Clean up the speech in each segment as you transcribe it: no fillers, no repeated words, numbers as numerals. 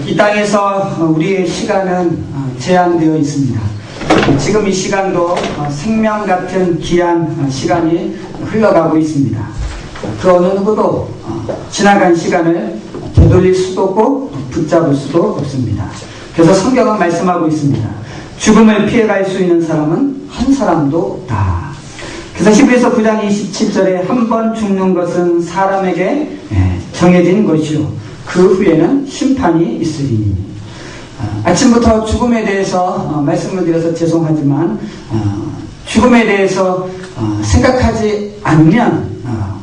이 땅에서 우리의 시간은 제한되어 있습니다. 지금 이 시간도 생명 같은 귀한 시간이 흘러가고 있습니다. 그 어느 누구도 지나간 시간을 되돌릴 수도 없고 붙잡을 수도 없습니다. 그래서 성경은 말씀하고 있습니다. 죽음을 피해갈 수 있는 사람은 한 사람도 없다. 그래서 히브리서 9장 27절에 한 번 죽는 것은 사람에게 정해진 것이요 그 후에는 심판이 있으리니. 아침부터 죽음에 대해서 말씀을 드려서 죄송하지만 죽음에 대해서 생각하지 않으면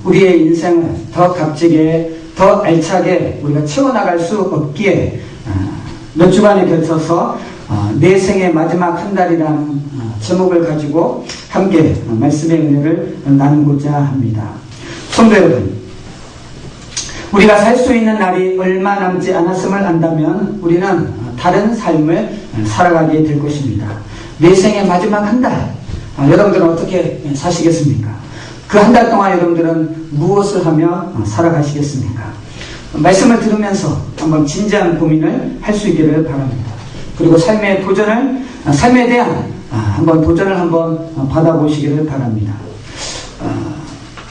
우리의 인생을 더 값지게 더 알차게 우리가 채워나갈 수 없기에 몇 주간에 걸쳐서 내 생의 마지막 한 달이라는 제목을 가지고 함께 말씀의 은혜를 나누고자 합니다. 성도 여러분, 우리가 살 수 있는 날이 얼마 남지 않았음을 안다면 우리는 다른 삶을 살아가게 될 것입니다. 내 생의 마지막 한 달, 여러분들은 어떻게 사시겠습니까? 그 한 달 동안 여러분들은 무엇을 하며 살아가시겠습니까? 말씀을 들으면서 한번 진지한 고민을 할 수 있기를 바랍니다. 그리고 삶의 도전을, 삶에 대한 한번 도전을 한번 받아보시기를 바랍니다.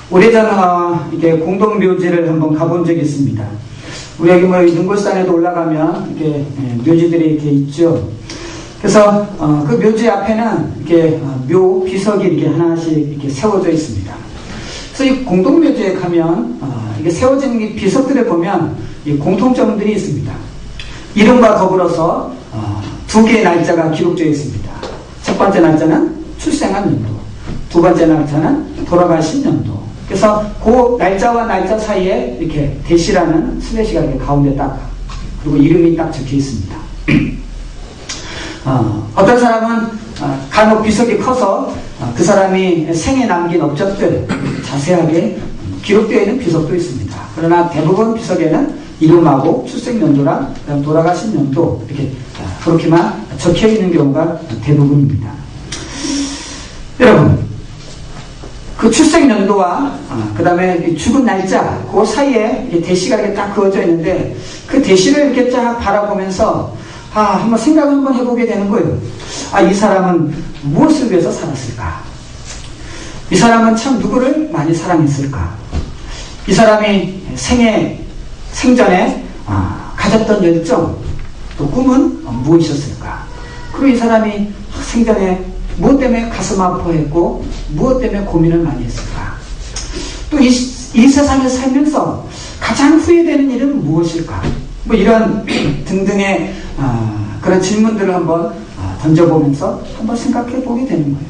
오래전 이렇게 공동묘지를 한번 가본 적이 있습니다. 우리 여기 뭐 능골산에도 올라가면 이렇게 묘지들이 이렇게 있죠. 그래서 그 묘지 앞에는 이렇게 묘 비석이 이렇게 하나씩 이렇게 세워져 있습니다. 그래서 이 공동묘지에 가면 이게 세워진 이 비석들을 보면 이 공통점들이 있습니다. 이름과 더불어서 두 개의 날짜가 기록되어 있습니다. 첫 번째 날짜는 출생한 연도, 두 번째 날짜는 돌아가신 연도. 그래서 그 날짜와 날짜 사이에 이렇게 대시라는 슬래시가 이렇게 가운데 딱, 그리고 이름이 딱 적혀 있습니다. 어떤 사람은 간혹 비석이 커서 그 사람이 생에 남긴 업적들 자세하게 기록되어 있는 비석도 있습니다. 그러나 대부분 비석에는 이름하고 출생연도랑 돌아가신 연도 이렇게 그렇게만 적혀 있는 경우가 대부분입니다. 여러분, 그 출생연도와 그 다음에 죽은 날짜 그 사이에 대시가 이렇게 딱 그어져 있는데 그 대시를 이렇게 쫙 바라보면서 한번 생각을 한번 해보게 되는 거예요. 이 사람은 무엇을 위해서 살았을까? 이 사람은 참 누구를 많이 사랑했을까? 이 사람이 생전에 가졌던 열정, 또 꿈은 무엇이었을까? 그리고 이 사람이 생전에 무엇 때문에 가슴 아파했고 무엇 때문에 고민을 많이 했을까? 또 이 세상에 살면서 가장 후회되는 일은 무엇일까? 뭐 이런 등등의 그런 질문들을 한번 던져보면서 한번 생각해 보게 되는 거예요.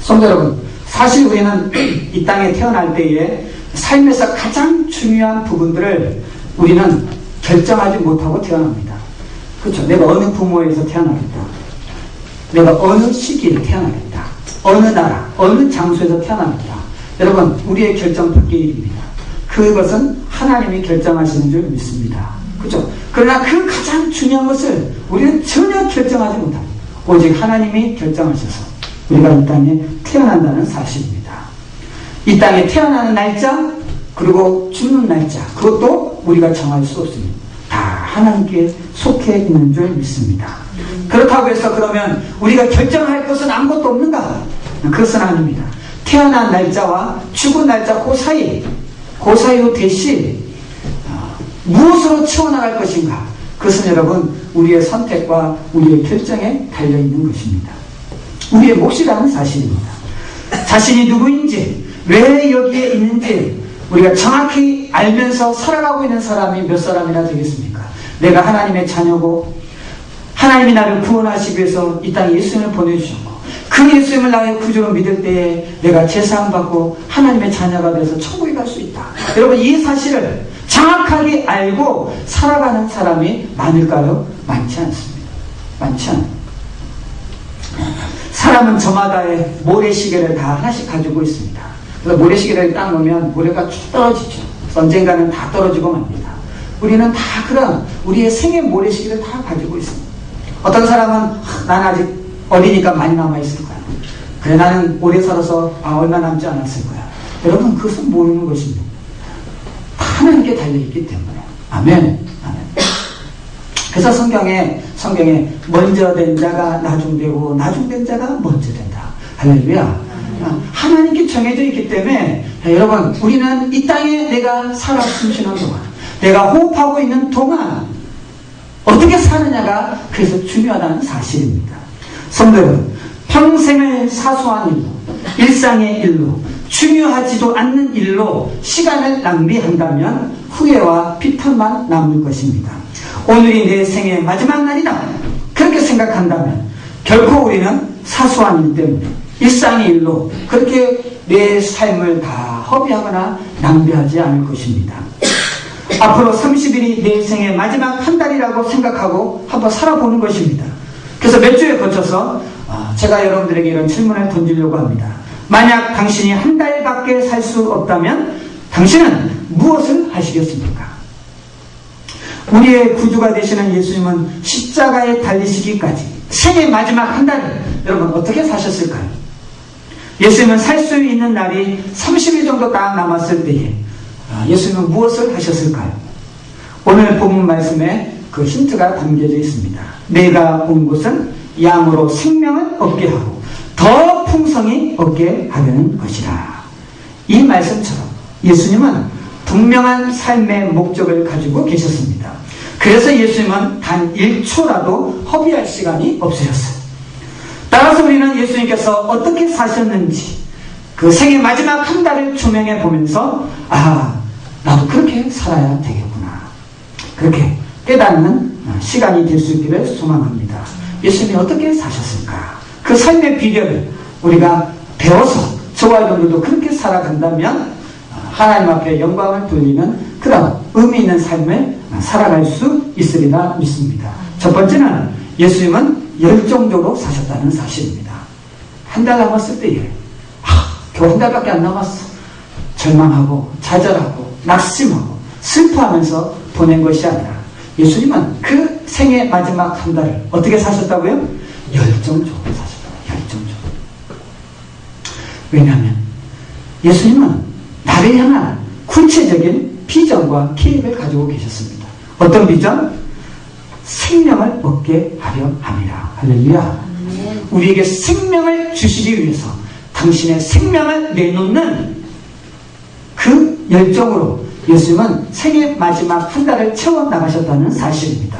성도 여러분, 사실 우리는 이 땅에 태어날 때에 삶에서 가장 중요한 부분들을 우리는 결정하지 못하고 태어납니다. 그렇죠? 내가 어느 부모에서 태어나겠다. 내가 어느 시기에 태어나겠다. 어느 나라, 어느 장소에서 태어나겠다. 여러분, 우리의 결정 밖의 일입니다. 그것은 하나님이 결정하시는 줄 믿습니다. 그렇죠? 그러나 그 가장 중요한 것을 우리는 전혀 결정하지 못합니다. 오직 하나님이 결정하셔서 우리가 이 땅에 태어난다는 사실입니다. 이 땅에 태어나는 날짜, 그리고 죽는 날짜, 그것도 우리가 정할 수 없습니다. 다 하나님께 속해 있는 줄 믿습니다. 그렇다고 해서 그러면 우리가 결정할 것은 아무것도 없는가? 그것은 아닙니다. 태어난 날짜와 죽은 날짜 그 사이의 대시 무엇으로 채워나갈 것인가? 그것은 여러분 우리의 선택과 우리의 결정에 달려있는 것입니다. 우리의 몫이라는 사실입니다. 자신이 누구인지, 왜 여기에 있는지 우리가 정확히 알면서 살아가고 있는 사람이 몇 사람이나 되겠습니까? 내가 하나님의 자녀고 하나님이 나를 구원하시기 위해서 이 땅에 예수님을 보내주셨고 그 예수님을 나의 구주로 믿을 때에 내가 제사함받고 하나님의 자녀가 되어서 천국에 갈 수 있다. 여러분, 이 사실을 정확하게 알고 살아가는 사람이 많을까요? 많지 않습니다. 많지 않아요. 사람은 저마다의 모래시계를 다 하나씩 가지고 있습니다. 그래서 모래시계를 딱 놓으면 모래가 쭉 떨어지죠. 언젠가는 다 떨어지고 맙니다. 우리는 다 그런 우리의 생의 모래시계를 다 가지고 있습니다. 어떤 사람은 나는 아직 어리니까 많이 남아있을 거야. 그래, 나는 오래 살아서 얼마 남지 않았을 거야. 여러분, 그것은 모르는 것입니다. 다 하나님께 달려있기 때문에. 아멘. 아멘. 그래서 성경에 먼저 된 자가 나중되고 나중된 자가 먼저 된다. 할렐루야. 하나님께 정해져 있기 때문에 여러분, 우리는 이 땅에 내가 살아 숨쉬는 동안, 내가 호흡하고 있는 동안 어떻게 사느냐가 그래서 중요하다는 사실입니다. 성도 여러분, 평생을 사소한 일로, 일상의 일로, 중요하지도 않는 일로 시간을 낭비한다면 후회와 비탄만 남을 것입니다. 오늘이 내 생의 마지막 날이다, 그렇게 생각한다면 결코 우리는 사소한 일 때문에, 일상의 일로 그렇게 내 삶을 다 허비하거나 낭비하지 않을 것입니다. 앞으로 30일이 내 생의 마지막 한 달이라고 생각하고 한번 살아보는 것입니다. 그래서 몇 주에 거쳐서 제가 여러분들에게 이런 질문을 던지려고 합니다. 만약 당신이 한 달밖에 살 수 없다면 당신은 무엇을 하시겠습니까? 우리의 구주가 되시는 예수님은 십자가에 달리시기까지 생의 마지막 한 달을 여러분 어떻게 사셨을까요? 예수님은 살 수 있는 날이 30일 정도 딱 남았을 때에 예수님은 무엇을 하셨을까요? 오늘 본문 말씀에 그 힌트가 담겨져 있습니다. 내가 온 곳은 양으로 생명을 얻게 하고 더 풍성히 얻게 하려는 것이라. 이 말씀처럼 예수님은 분명한 삶의 목적을 가지고 계셨습니다. 그래서 예수님은 단 1초라도 허비할 시간이 없으셨어요. 따라서 우리는 예수님께서 어떻게 사셨는지 그 생의 마지막 한 달을 조명해 보면서 나도 그렇게 살아야 되겠구나, 그렇게 깨닫는 시간이 될 수 있기를 소망합니다. 예수님이 어떻게 사셨을까? 그 삶의 비결을 우리가 배워서 저와 여러분들도 그렇게 살아간다면 하나님 앞에 영광을 돌리는 그런 의미 있는 삶을 살아갈 수 있으리라 믿습니다. 첫 번째는 예수님은 열정적으로 사셨다는 사실입니다. 한 달 남았을 때에 겨우 한 달밖에 안 남았어, 절망하고 좌절하고 낙심하고 슬퍼하면서 보낸 것이 아니라 예수님은 그 생의 마지막 한 달을 어떻게 사셨다고요? 열정적으로 사셨다고요. 열정적으로. 왜냐하면 예수님은 나를 향한 구체적인 비전과 계획을 가지고 계셨습니다. 어떤 비전? 생명을 얻게 하려 함이라. 할렐루야. 우리에게 생명을 주시기 위해서 당신의 생명을 내놓는 그 열정으로 예수님은 생의 마지막 한 달을 채워나가셨다는 사실입니다.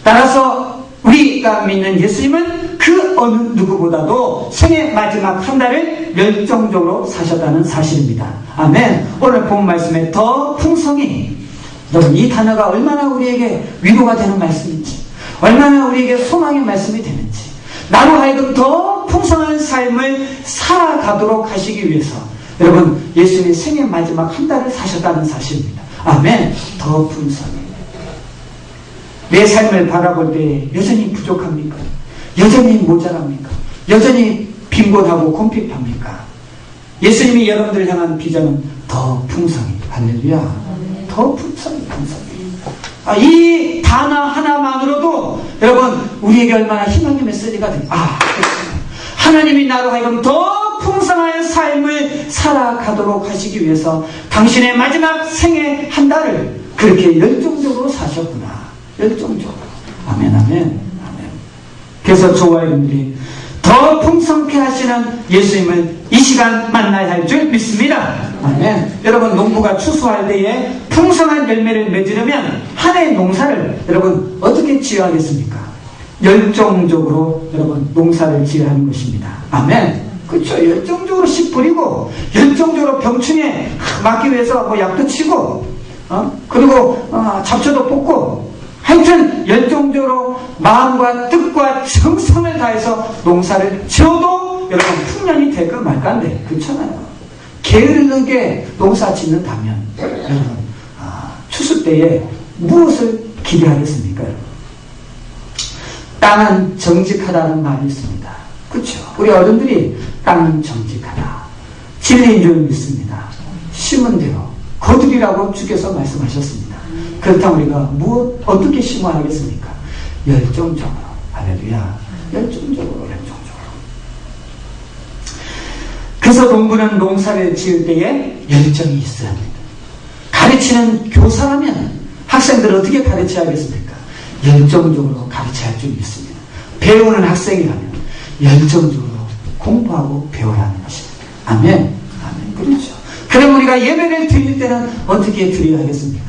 따라서 우리가 믿는 예수님은 그 어느 누구보다도 생의 마지막 한 달을 열정적으로 사셨다는 사실입니다. 아멘. 오늘 본 말씀에 더 풍성히, 여러분 이 단어가 얼마나 우리에게 위로가 되는 말씀인지, 얼마나 우리에게 소망의 말씀이 되는지, 나로 하여금 더 풍성한 삶을 살아가도록 하시기 위해서 여러분 예수님이 생의 마지막 한 달을 사셨다는 사실입니다. 아멘. 더 풍성히. 내 삶을 바라볼 때 여전히 부족합니까? 여전히 모자랍니까? 여전히 빈곤하고 궁핍합니까? 예수님이 여러분들을 향한 비전은 더 풍성히. 할렐루야. 더 풍성히. 이 단어 하나만으로도 여러분 우리에게 얼마나 희망의 메시지가 됩니다. 하나님이 나로 하여금 더 풍성한 삶을 살아가도록 하시기 위해서 당신의 마지막 생의 한 달을 그렇게 열정적으로 사셨구나. 열정적으로. 아멘, 아멘, 아멘. 그래서 저와 여러분들이 더 풍성케 하시는 예수님을 이 시간 만나야 할 줄 믿습니다. 아멘. 여러분 농부가 추수할 때에 풍성한 열매를 맺으려면 한 해의 농사를 여러분 어떻게 지어야 하겠습니까? 열정적으로 여러분 농사를 지어야 하는 것입니다. 아멘. 그렇죠. 열정적으로 씨 뿌리고 열정적으로 병충해 막기 위해서 뭐 약도 치고 그리고 잡초도 뽑고 하여튼 열정적으로 마음과 뜻과 정성을 다해서 농사를 지어도 여러분 풍년이 될까 말까인데 그렇잖아요. 게으르게 농사 짓는다면 여러분 추수 때에 무엇을 기대하겠습니까? 땅은 정직하다는 말이 있습니다. 그렇죠. 우리 어른들이 땅은 정직하다, 진리인 줄 믿습니다. 심은 대로 거두리라고 주께서 말씀하셨습니다. 그렇다면 우리가 어떻게 심어야 하겠습니까? 열정적으로. 할렐루야. 열정적으로. 그래서 농부는 농사를 지을 때에 열정이 있어야 합니다. 가르치는 교사라면 학생들을 어떻게 가르쳐야 하겠습니까? 열정적으로 가르쳐야 할 줄 믿습니다. 배우는 학생이라면 열정적으로 공부하고 배우라는 것입니다. 아멘. 아멘. 그렇죠. 그럼 우리가 예배를 드릴 때는 어떻게 드려야 하겠습니까?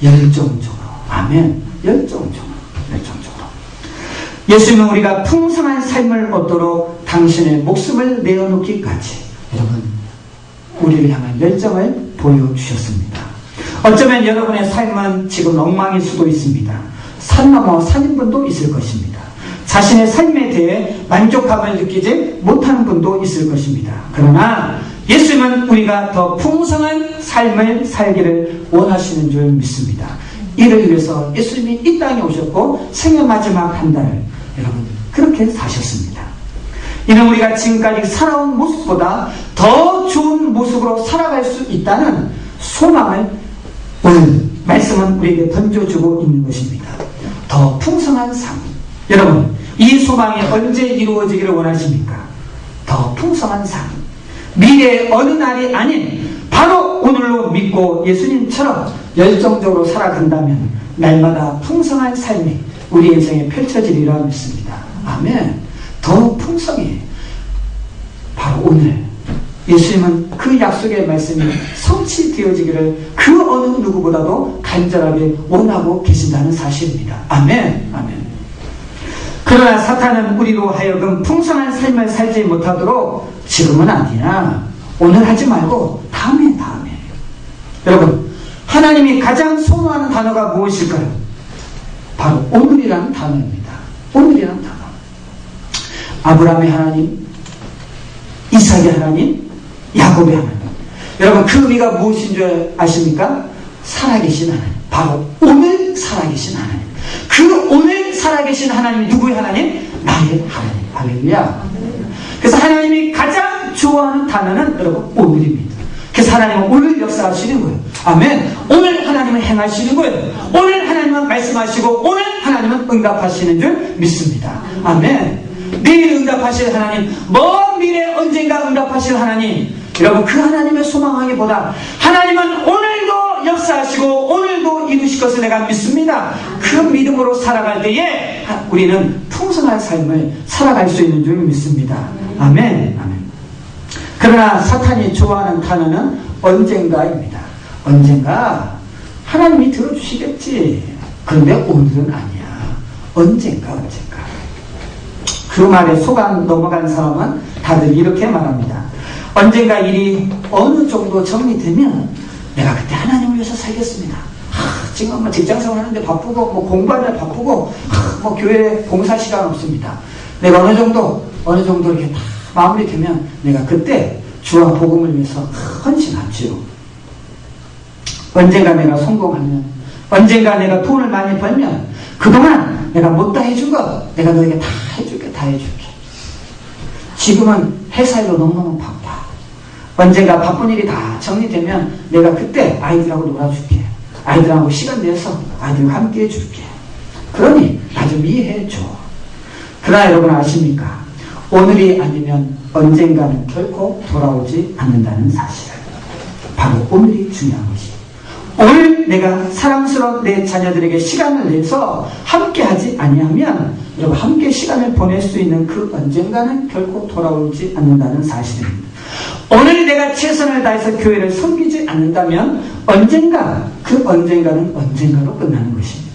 열정적으로. 아멘. 열정적으로. 열정적으로. 예수님은 우리가 풍성한 삶을 얻도록 당신의 목숨을 내어놓기까지 여러분 우리를 향한 열정을 보여주셨습니다. 어쩌면 여러분의 삶은 지금 엉망일 수도 있습니다. 산 넘어 산인 분도 있을 것입니다. 자신의 삶에 대해 만족감을 느끼지 못하는 분도 있을 것입니다. 그러나 예수님은 우리가 더 풍성한 삶을 살기를 원하시는 줄 믿습니다. 이를 위해서 예수님이 이 땅에 오셨고 생애 마지막 한 달을 여러분 그렇게 사셨습니다. 이는 우리가 지금까지 살아온 모습보다 더 좋은 모습으로 살아갈 수 있다는 소망을 오늘 말씀은 우리에게 던져주고 있는 것입니다. 더 풍성한 삶. 여러분 이 소망이 언제 이루어지기를 원하십니까? 더 풍성한 삶. 미래의 어느 날이 아닌 바로 오늘로 믿고 예수님처럼 열정적으로 살아간다면 날마다 풍성한 삶이 우리 인생에 펼쳐지리라 믿습니다. 아멘. 더 풍성해. 바로 오늘 예수님은 그 약속의 말씀이 성취되어지기를 그 어느 누구보다도 간절하게 원하고 계신다는 사실입니다. 아멘. 아멘. 그러나 사탄은 우리로 하여금 풍성한 삶을 살지 못하도록 지금은 아니야. 오늘 하지 말고 다음에. 여러분 하나님이 가장 선호하는 단어가 무엇일까요? 바로 오늘이라는 단어입니다. 오늘이라는 단어. 아브라함의 하나님, 이삭의 하나님, 야곱의 하나님. 여러분 그 의미가 무엇인 줄 아십니까? 살아계신 하나님. 바로 오늘 살아계신 하나님. 그 오늘 살아계신 하나님이 누구의 하나님? 나의 하나님. 할렐루야. 그래서 하나님이 가장 좋아하는 단어는 여러분 오늘입니다. 그래서 하나님은 오늘 역사하시는 거예요. 아멘. 오늘 하나님은 행하시는 거예요. 오늘 하나님은 말씀하시고 오늘 하나님은 응답하시는 줄 믿습니다. 아멘. 내일 응답하실 하나님, 먼 미래 언젠가 응답하실 하나님. 여러분 그 하나님의 소망하기보다 하나님은 오늘도 역사하시고 오늘도 이루실 것을 내가 믿습니다. 그 믿음으로 살아갈 때에 우리는 풍성한 삶을 살아갈 수 있는 줄 믿습니다. 아멘. 아멘. 그러나 사탄이 좋아하는 단어는 언젠가입니다. 언젠가 하나님이 들어주시겠지. 그런데 오늘은 아니야. 언젠가. 그 말에 속아 넘어간 사람은 다들 이렇게 말합니다. 언젠가 일이 어느 정도 정리되면 내가 그때 하나님을 위해서 살겠습니다. 지금 뭐 직장생활 하는데 바쁘고 뭐 공부하느라 바쁘고 뭐 교회 봉사 시간 없습니다. 내가 어느 정도 이렇게 다 마무리되면 내가 그때 주와 복음을 위해서 헌신하지요. 언젠가 내가 성공하면, 언젠가 내가 돈을 많이 벌면 그동안 내가 못다 해준 거 내가 너에게 다 해줄게. 지금은 회사 일로 너무너무 바빠. 언젠가 바쁜 일이 다 정리되면 내가 그때 아이들하고 놀아줄게. 아이들하고 시간 내서 아이들과 함께 해줄게. 그러니 나 좀 이해해줘. 그러나 여러분 아십니까? 오늘이 아니면 언젠가는 결코 돌아오지 않는다는 사실. 바로 오늘이 중요한 것이. 오늘 내가 사랑스러운 내 자녀들에게 시간을 내서 함께하지 아니하면 여러분 함께 시간을 보낼 수 있는 그 언젠가는 결코 돌아오지 않는다는 사실입니다. 오늘 내가 최선을 다해서 교회를 섬기지 않는다면 언젠가 그 언젠가는 언젠가로 끝나는 것입니다.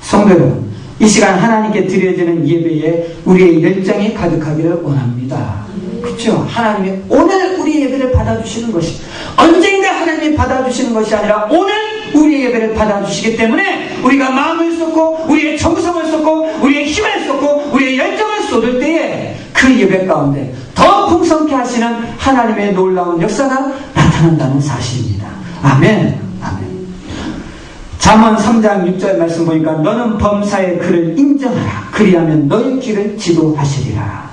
성도 여러분, 이 시간 하나님께 드려지는 예배에 우리의 열정이 가득하기를 원합니다. 그렇죠? 하나님이 오늘 우리 예배를 받아주시는 것이 언젠가 하나님이 받아주시는 것이 아니라 오늘 우리의 예배를 받아주시기 때문에 우리가 마음을 쏟고 우리의 정성을 쏟고 우리의 힘을 쏟고 우리의 열정을 쏟을 때에 그 예배 가운데 더 풍성케 하시는 하나님의 놀라운 역사가 나타난다는 사실입니다. 아멘. 아멘. 잠언 3장 6절 말씀 보니까 너는 범사의 그를 인정하라. 그리하면 너의 길을 지도하시리라.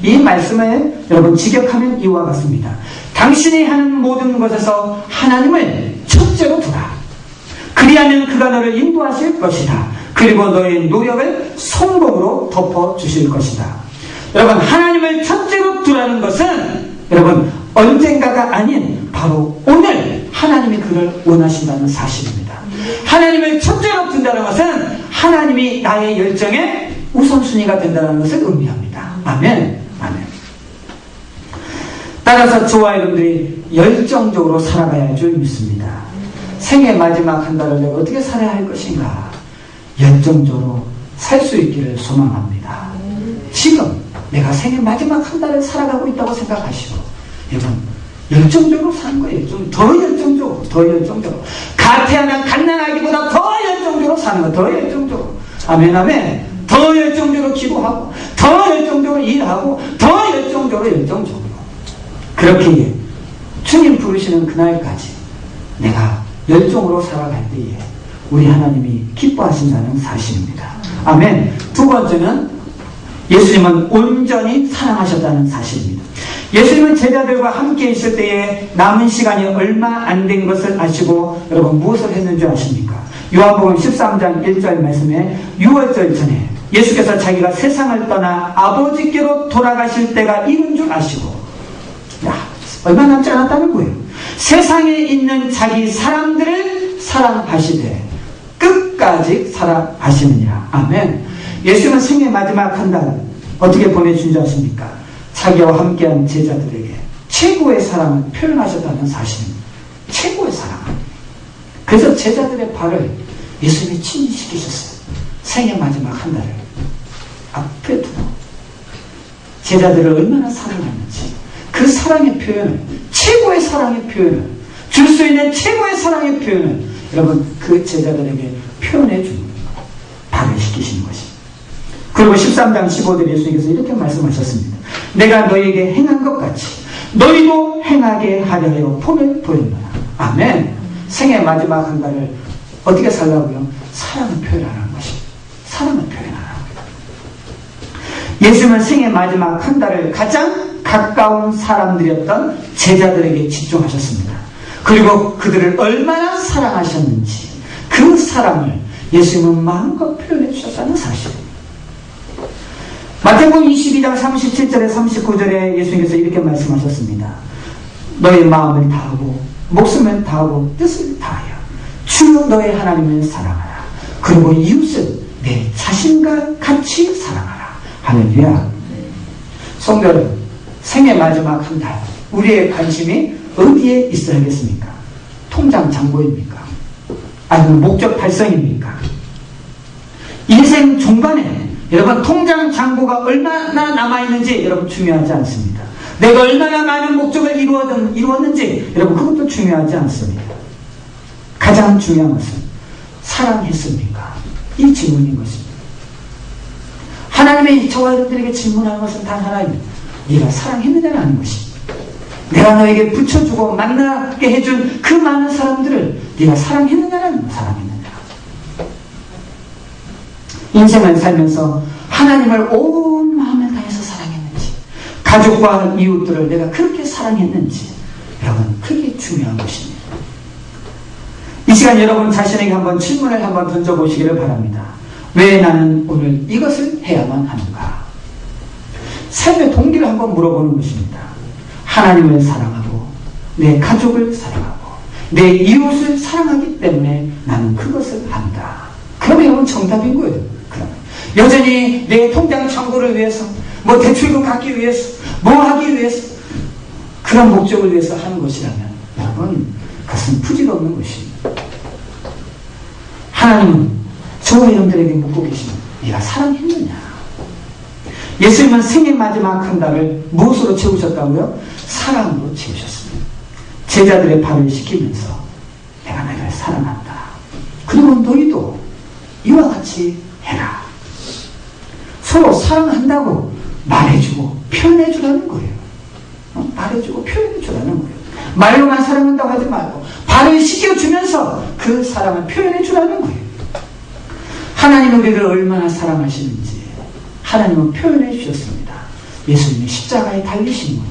이 말씀을 여러분 직역하면 이와 같습니다. 당신이 하는 모든 것에서 하나님을 첫째로 두라. 그리하면 그가 너를 인도하실 것이다. 그리고 너의 노력을 성공으로 덮어주실 것이다. 여러분 하나님을 첫째로 두라는 것은 여러분 언젠가가 아닌 바로 오늘 하나님이 그를 원하신다는 사실입니다. 하나님을 첫째로 둔다는 것은 하나님이 나의 열정의 우선순위가 된다는 것을 의미합니다. 아멘. 아멘. 따라서 저와 여러분들이 열정적으로 살아가야 할 줄 믿습니다. 생애 마지막 한 달을 내가 어떻게 살아야 할 것인가? 열정적으로 살 수 있기를 소망합니다. 지금 내가 생애 마지막 한 달을 살아가고 있다고 생각하시고, 여러분 열정적으로 사는 거예요. 좀 더 열정적으로, 더 열정적으로. 가태하면 갓난아기보다 더 열정적으로 사는 거, 더 열정적으로. 아멘, 아멘. 더 열정적으로 기도하고, 더 열정적으로 일하고, 더 열정적으로. 그렇게 주님 부르시는 그날까지 내가 열정으로 살아갈 때에 우리 하나님이 기뻐하신다는 사실입니다. 아멘. 두 번째는 예수님은 온전히 사랑하셨다는 사실입니다. 예수님은 제자들과 함께 있을 때에 남은 시간이 얼마 안 된 것을 아시고 여러분 무엇을 했는 줄 아십니까? 요한복음 13장 1절 말씀에 6월절 전에 예수께서 자기가 세상을 떠나 아버지께로 돌아가실 때가 이른 줄 아시고, 얼마 남지 않았다는 거예요. 세상에 있는 자기 사람들을 사랑하시되 끝까지 사랑하시느니라. 아멘. 예수님은 생애 마지막 한 달 어떻게 보내준 줄 아십니까? 자기와 함께한 제자들에게 최고의 사랑을 표현하셨다는 사실입니다. 최고의 사랑. 그래서 제자들의 발을 예수님이 친히 씻기셨어요. 생애 마지막 한 달을 앞에 두고 제자들을 얼마나 사랑했는지 그 사랑의 표현을, 최고의 사랑의 표현을, 줄 수 있는 최고의 사랑의 표현을 여러분 그 제자들에게 표현해 주는 발을 씻기시는 것입니다. 그리고 13장 15절 예수님께서 이렇게 말씀하셨습니다. 내가 너희에게 행한 것 같이 너희도 행하게 하려 하여 폼을 보였노라. 아멘. 생애 마지막 한 달을 어떻게 살라고요? 사랑을 표현하는 것입니다. 사랑을 표현하는 겁니다. 예수님은 생애 마지막 한 달을 가장 가까운 사람들이었던 제자들에게 집중하셨습니다. 그리고 그들을 얼마나 사랑하셨는지 그 사랑을 예수님은 마음껏 표현해 주셨다는 사실입니다. 마태복음 22장 37절에 39절에 예수님께서 이렇게 말씀하셨습니다. 너의 마음을 다하고 목숨을 다하고 뜻을 다하여 주 너의 하나님을 사랑하라. 그리고 이웃을 내 자신과 같이 사랑하라. 할렐루야. 성도 여러분, 생애 마지막 한 달 우리의 관심이 어디에 있어야겠습니까? 통장 잔고입니까? 아니면 목적 달성입니까? 인생 중반에 여러분 통장 잔고가 얼마나 남아있는지 여러분 중요하지 않습니다. 내가 얼마나 많은 목적을 이루었는지 여러분 그것도 중요하지 않습니다. 가장 중요한 것은 사랑했습니까? 이 질문인 것입니다. 하나님의 저와 여러분들에게 질문하는 것은 단 하나입니다. 네가 사랑했느냐라는 것입니다. 내가 너에게 붙여주고 만나게 해준 그 많은 사람들을 네가 사랑했느냐라는 것, 사랑했느냐. 인생을 살면서 하나님을 온 마음을 다해서 사랑했는지, 가족과 이웃들을 내가 그렇게 사랑했는지, 여러분 그게 중요한 것입니다. 이 시간 여러분 자신에게 한번 질문을 한번 던져보시기를 바랍니다. 왜 나는 오늘 이것을 해야만 하는가? 삶의 동기를 한번 물어보는 것입니다. 하나님을 사랑하고 내 가족을 사랑하고 내 이웃을 사랑하기 때문에 나는 그것을 한다. 그러면 여러분 정답인 거예요. 그러면 여전히 내 통장 잔고를 위해서, 뭐 대출금 갚기 위해서, 뭐 하기 위해서, 그런 목적을 위해서 하는 것이라면 여러분 그것은 부질없는 것입니다. 하나님은 저와 여러분들에게 묻고 계십니다. 네가 사랑했느냐? 예수님은 생애 마지막 한 달을 무엇으로 채우셨다고요? 사랑으로 채우셨습니다. 제자들의 발을 씻기면서 내가 너희를 사랑한다. 그리고 너희도 이와 같이 해라. 서로 사랑한다고 말해주고 표현해주라는 거예요. 말해주고 표현해주라는 거예요. 말로만 사랑한다고 하지 말고 발을 씻겨주면서 그 사랑을 표현해주라는 거예요. 하나님은 우리를 얼마나 사랑하시는지 하나님은 표현해 주셨습니다. 예수님이 십자가에 달리심으로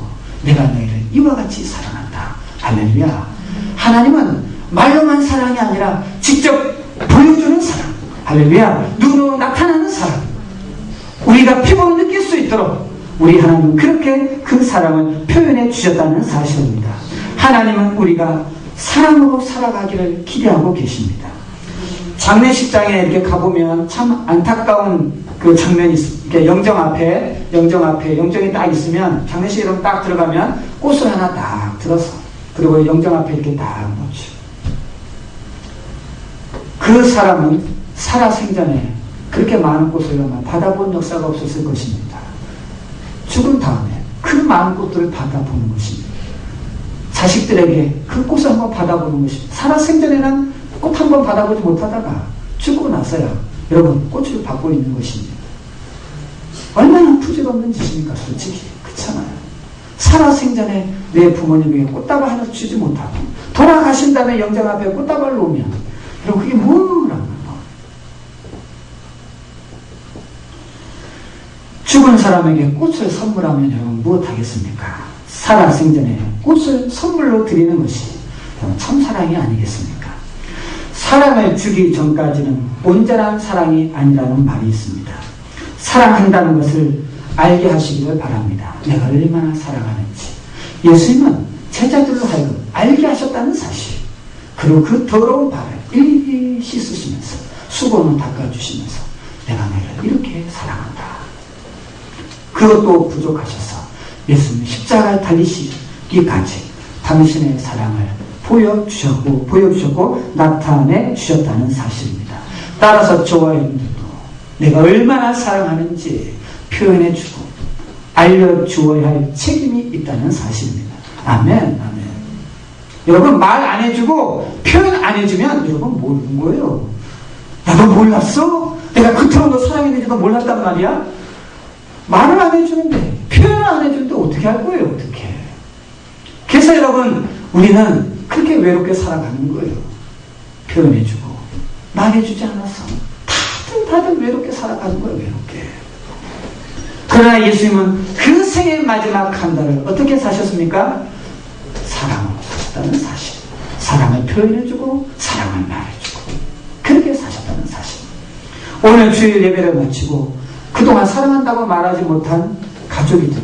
내가 너희를 이와 같이 사랑한다. 할렐루야. 하나님은 말로만 사랑이 아니라 직접 보여주는 사랑. 할렐루야. 눈으로 나타나는 사랑. 우리가 피부로 느낄 수 있도록 우리 하나님은 그렇게 그 사랑을 표현해 주셨다는 사실입니다. 하나님은 우리가 사랑으로 살아가기를 기대하고 계십니다. 장례식장에 이렇게 가보면 참 안타까운 그 장면이 있어요. 이렇게 영정이 딱 있으면, 장례식에 딱 들어가면 꽃을 하나 딱 들어서, 그리고 영정 앞에 이렇게 딱 놓죠. 그 사람은 살아생전에 그렇게 많은 꽃을 아마 받아본 역사가 없었을 것입니다. 죽은 다음에 그 많은 꽃들을 받아보는 것입니다. 자식들에게 그 꽃을 한번 받아보는 것입니다. 살아생전에는 꽃 한번 받아보지 못하다가 죽고 나서야 여러분 꽃을 받고 있는 것입니다. 얼마나 부질없는 짓입니까? 솔직히 그렇잖아요. 살아생전에 내 부모님에게 꽃다발 하나 주지 못하고 돌아가신 다음에 영장 앞에 꽃다발을 놓으면 여러분 그게 뭐라는 거예요? 죽은 사람에게 꽃을 선물하면 여러분 무엇하겠습니까? 살아생전에 꽃을 선물로 드리는 것이 참사랑이 아니겠습니까? 사랑을 주기 전까지는 온전한 사랑이 아니라는 말이 있습니다. 사랑한다는 것을 알게 하시기를 바랍니다. 내가 얼마나 사랑하는지. 예수님은 제자들로 하여금 알게 하셨다는 사실, 그리고 그 더러운 발을 일일이 씻으시면서 수건을 닦아주시면서 내가 너를 이렇게 사랑한다. 그것도 부족하셔서 예수님은 십자가를 달리시기까지 당신의 사랑을 보여주셨고 나타내 주셨다는 사실입니다. 따라서 저와 여러분들도 내가 얼마나 사랑하는지 표현해주고 알려주어야 할 책임이 있다는 사실입니다. 아멘, 아멘. 여러분 말 안 해주고 표현 안 해주면 여러분 모르는 거예요. 야, 너 몰랐어? 내가 그토록 너 사랑했는지도 몰랐단 말이야? 말을 안 해주는데, 표현을 안 해주는데 어떻게 할 거예요? 어떻게? 그래서 여러분, 우리는 그렇게 외롭게 살아가는 거예요. 표현해주고 말해주지 않아서 다들 외롭게 살아가는 거예요. 외롭게. 그러나 예수님은 그 생의 마지막 한 달을 어떻게 사셨습니까? 사랑으로 사셨다는 사실. 사랑을 표현해주고 사랑을 말해주고 그렇게 사셨다는 사실. 오늘 주일 예배를 마치고 그동안 사랑한다고 말하지 못한 가족이든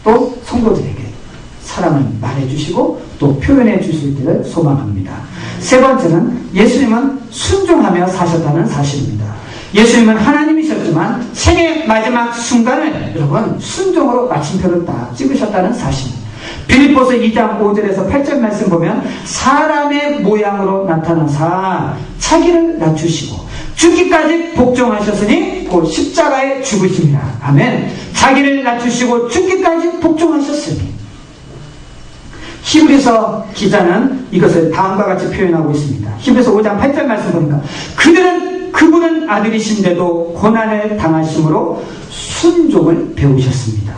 또 성도들에게 사랑을 말해주시고 또 표현해 주실 때를 소망합니다. 세 번째는 예수님은 순종하며 사셨다는 사실입니다. 예수님은 하나님이셨지만 생의 마지막 순간을 여러분 순종으로 마침표를 딱 찍으셨다는 사실입니다. 빌립보서 2장 5절에서 8절 말씀 보면 사람의 모양으로 나타나사 자기를 낮추시고 죽기까지 복종하셨으니 곧 십자가에 죽으십니다. 아멘. 자기를 낮추시고 죽기까지 복종하셨으니. 히브리서 기자는 이것을 다음과 같이 표현하고 있습니다. 히브리서 5장 8절 말씀 보니까 그분은 아들이신데도 고난을 당하심으로 순종을 배우셨습니다.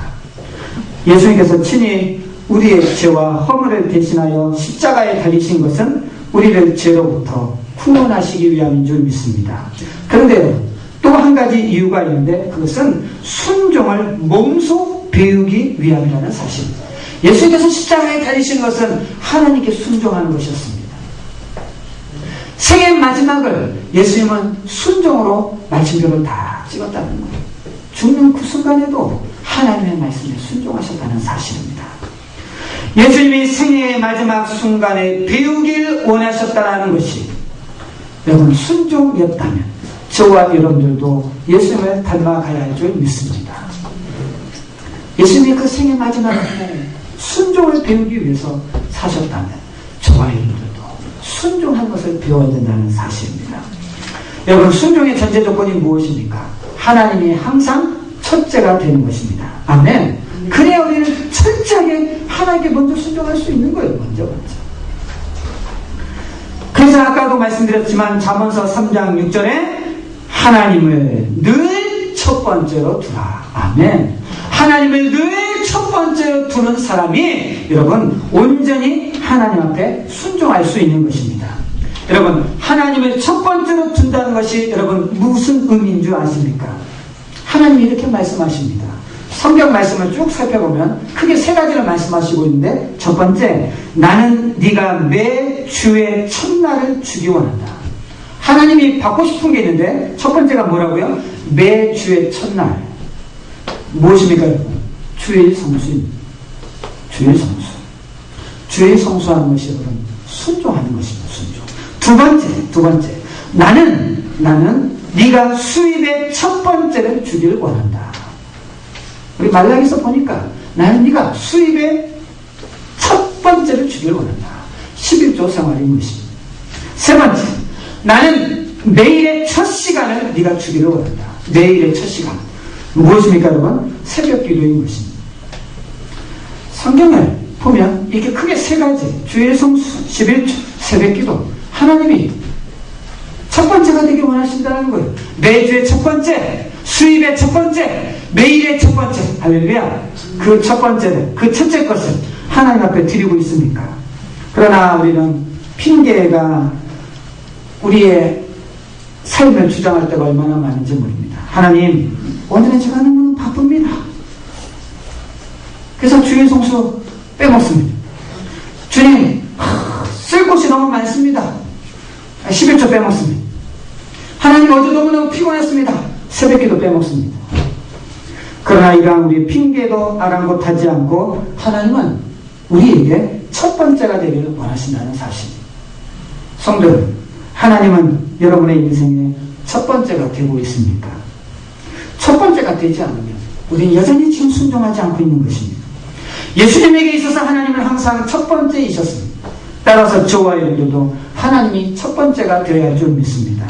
예수님께서 친히 우리의 죄와 허물을 대신하여 십자가에 달리신 것은 우리를 죄로부터 구원하시기 위함인 줄 믿습니다. 그런데 또 한 가지 이유가 있는데 그것은 순종을 몸소 배우기 위함이라는 사실입니다. 예수님께서 십자가에 달리신 것은 하나님께 순종하는 것이었습니다. 생의 마지막을 예수님은 순종으로 마침표를 다 찍었다는 거예요. 죽는 그 순간에도 하나님의 말씀에 순종하셨다는 사실입니다. 예수님이 생애의 마지막 순간에 배우길 원하셨다는 것이 여러분 순종이었다면 저와 여러분들도 예수님을 닮아가야 할 줄 믿습니다. 예수님이 그 생애 마지막에 순종을 배우기 위해서 사셨다면 저와 여러분들도 순종한 것을 배워야 된다는 사실입니다. 여러분 순종의 전제 조건이 무엇입니까? 하나님이 항상 첫째가 되는 것입니다. 아멘. 그래야 우리는 철저하게 하나님께 먼저 순종할 수 있는 거예요. 먼저. 그래서 아까도 말씀드렸지만 잠언서 3장 6절에 하나님을 늘 첫 번째로 두라. 아멘. 하나님을 늘 첫 번째로 두는 사람이 여러분 온전히 하나님 앞에 순종할 수 있는 것입니다. 여러분 하나님을 첫 번째로 둔다는 것이 여러분 무슨 의미인 줄 아십니까? 하나님이 이렇게 말씀하십니다. 성경 말씀을 쭉 살펴보면 크게 세 가지를 말씀하시고 있는데 첫 번째, 나는 네가 매 주의 첫날을 주기 원한다. 하나님이 받고 싶은 게 있는데 첫 번째가 뭐라고요? 매 주의 첫날. 무엇입니까? 주일 성수입니다. 주일 성수. 주일 성수하는 것이 여러분 순종하는 것입니다. 순종. 두 번째, 나는 나는 네가 수입의 첫 번째를 주기를 원한다. 우리 말라기서 보니까 나는 네가 수입의 첫 번째를 주기를 원한다. 11조 생활인 것입니다. 세 번째, 나는 매일의 첫 시간을 네가 주기를 원한다. 매일의 첫 시간. 무엇입니까, 여러분? 새벽 기도인 것입니다. 성경을 보면 이렇게 크게 세 가지, 주의 성수, 11조, 새벽 기도. 하나님이 첫 번째가 되길 원하신다는 거예요. 매주의 첫 번째, 수입의 첫 번째, 매일의 첫 번째. 할렐루야. 그 첫 번째를, 그 첫째 것을 하나님 앞에 드리고 있습니까? 그러나 우리는 핑계가 우리의 삶을 주장할 때가 얼마나 많은지 모릅니다. 하나님, 오늘은 제가 너무 바쁩니다. 그래서 주의 성수 빼먹습니다. 주님, 쓸 곳이 너무 많습니다. 11조 빼먹습니다. 하나님, 어제 너무너무 피곤했습니다. 새벽기도 빼먹습니다. 그러나 이러한 우리 핑계도 아랑곳하지 않고 하나님은 우리에게 첫 번째가 되기를 원하신다는 사실입니다. 성도들, 하나님은 여러분의 인생의 첫 번째가 되고 있습니까? 첫 번째가 되지 않으면 우리는 여전히 지금 순종하지 않고 있는 것입니다. 예수님에게 있어서 하나님은 항상 첫 번째이셨습니다. 따라서 저와 여러분들도 하나님이 첫 번째가 되어야 할 줄 믿습니다.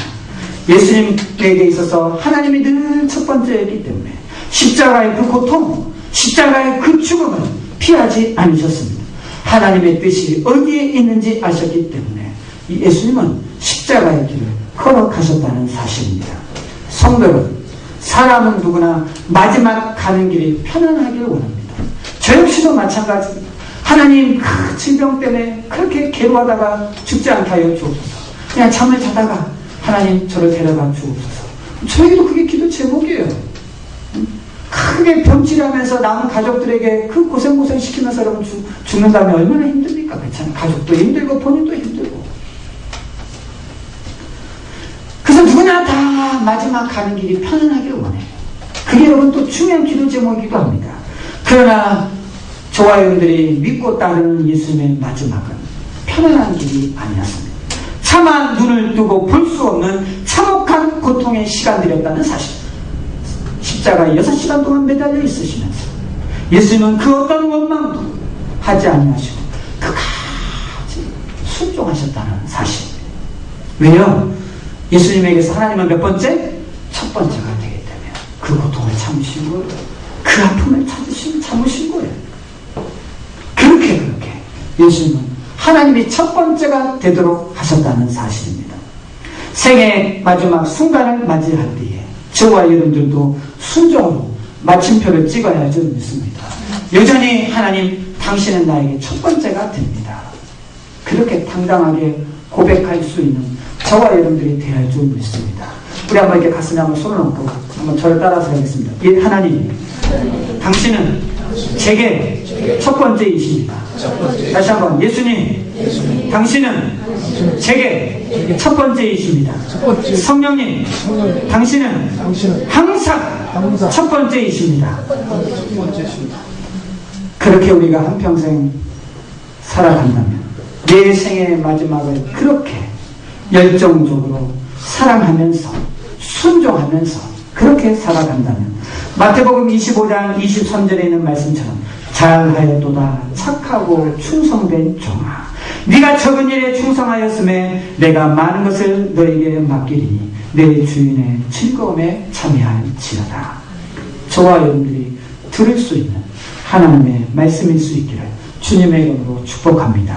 예수님에게 있어서 하나님이 늘 첫 번째였기 때문에 십자가의 그 고통, 십자가의 그 죽음을 피하지 않으셨습니다. 하나님의 뜻이 어디에 있는지 아셨기 때문에 이 예수님은 십자가의 길을 걸어가셨다는 사실입니다. 성도는 사람은 누구나 마지막 가는 길이 편안하기를 원합니다. 저 역시도 마찬가지입니다. 하나님, 그 질병 때문에 그렇게 괴로워하다가 죽지 않게 하여 주옵소서. 그냥 잠을 자다가 하나님 저를 데려가 주옵소서. 저에게도 그게 기도 제목이에요. 크게 병치하면서 남은 가족들에게 그 고생 시키면서 여러분 죽는 다음에 얼마나 힘듭니까? 그렇잖아요. 가족도 힘들고 본인도 힘들고. 그래서 누구나 다 마지막 가는 길이 편안하기를 원해요. 그게 여러분 또 중요한 기도 제목이기도 합니다. 그러나 저와 여러분들이 믿고 따르는 예수님의 마지막은 편안한 길이 아니었습니다. 차마 눈을 뜨고 볼 수 없는 참혹한 고통의 시간들이었다는 사실. 십자가에 6시간 동안 매달려 있으시면서 예수님은 그 어떤 원망도 하지 아니하시고 끝까지 순종하셨다는 사실입니다. 왜요? 예수님에게서 하나님은 몇 번째? 첫 번째가 되기 때문에 그 고통을 참으신 거예요. 그 아픔을 참으신 거예요. 그렇게 예수님은 하나님이 첫 번째가 되도록 하셨다는 사실입니다. 생애 마지막 순간을 맞이할 때에 저와 여러분들도 순종으로 마침표를 찍어야 할 줄 믿습니다. 여전히 하나님, 당신은 나에게 첫 번째가 됩니다. 그렇게 당당하게 고백할 수 있는 저와 여러분들이 되어야 할 줄 믿습니다. 우리 한번 이렇게 가슴에 한번 손을 얹고 한번 저를 따라서 하겠습니다. 예, 하나님, 당신은 제게 첫 번째이십니다. 다시 한번, 예수님, 당신은 제게 첫 번째이십니다. 성령님, 당신은 항상 첫 번째이십니다. 그렇게 우리가 한평생 살아간다면 내 생의 마지막을 그렇게 열정적으로 사랑하면서 순종하면서 그렇게 살아간다면 마태복음 25장 23절에 있는 말씀처럼 잘하였도다 착하고 충성된 종아, 네가 적은 일에 충성하였음에 내가 많은 것을 너에게 맡기리니 내 주인의 즐거움에 참여할지어다. 저와 여러분들이 들을 수 있는 하나님의 말씀일 수 있기를 주님의 이름으로 축복합니다.